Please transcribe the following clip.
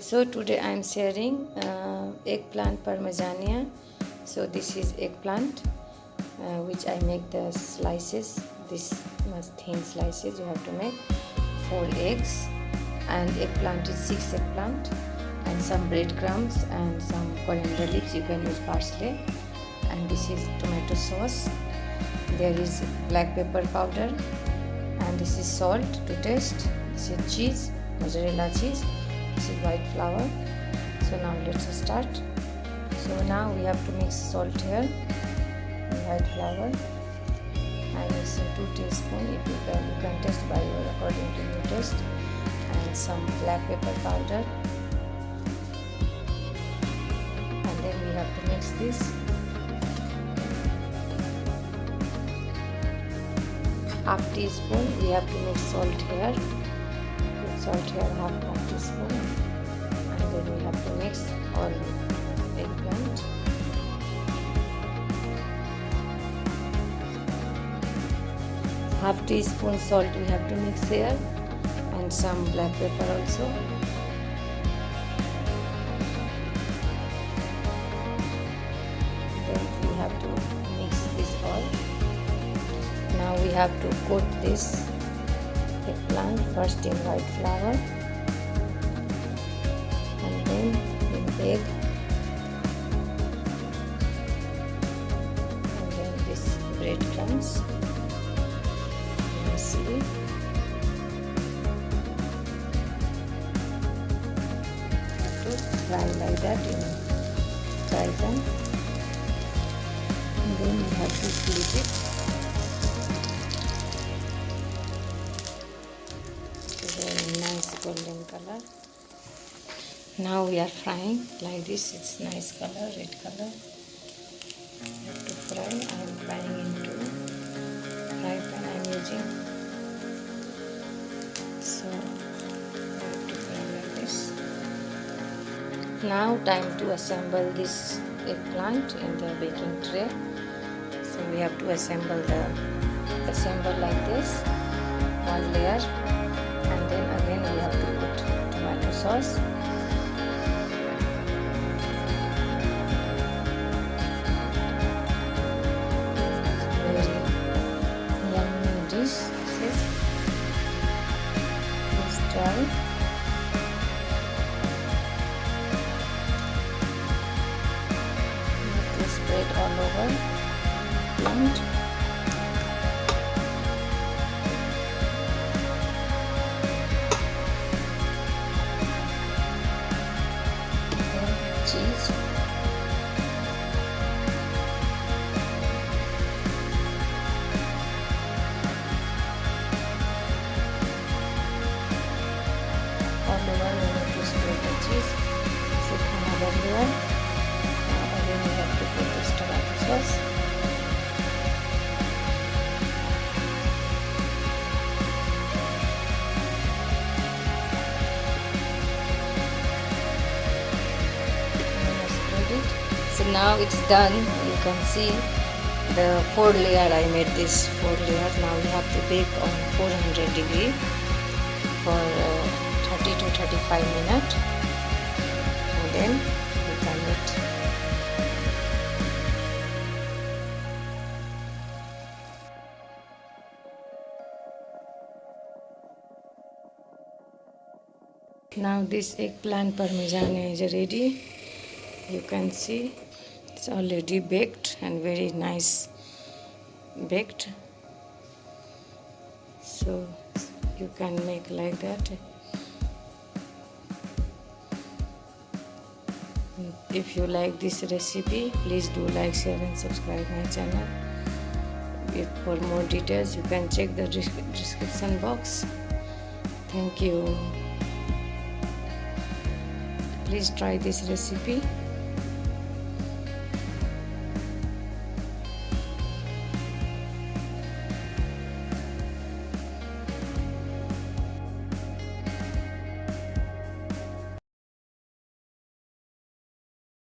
So today I am sharing eggplant parmigiana. So this is eggplant which I make the slices, this much thin slices you have to make. 4 eggs and eggplant is 6 eggplant and some breadcrumbs and some coriander leaves, you can use parsley, and this is tomato sauce. There is black pepper powder and this is salt to taste. This is cheese, mozzarella cheese. This is white flour. So now let's start. So now we have to mix salt here, white flour, and it's 2 teaspoons. If you can taste by your according to your taste, and some black pepper powder, and then we have to mix this. Half teaspoon we have to mix salt here. Put salt here, half teaspoon, and then we have to mix all eggplant. Half teaspoon salt we have to mix here, and some black pepper also. Then we have to mix this all. Now we have to coat this eggplant first in white flour and then in egg, and then this breadcrumbs nicely. Have to fry like that in frypan, and then we have to flip it. Nice golden color. Now we are frying like this. It's nice color, red color. You have to fry. I am frying into fry pan I am using. So I have to fry like this. Now time to assemble this eggplant in the baking tray. So we have to assemble like this, one layer. And then again we have to put tomato sauce, very yummy dish. This is dry. We have to spread all over plant. Cheese, all over we have to spread the cheese. This is another layer. Now again we have to put this tomato sauce. So now it's done. You can see the 4 layer. I made this 4 layer. Now we have to bake on 400 degree for 30 to 35 minutes, and then we can eat. Now this eggplant parmigiana is ready. You can see it's already baked and very nice baked. So you can make like that. If you like this recipe, please do like, share and subscribe my channel. For more details you can check the description box. Thank you. Please try this recipe.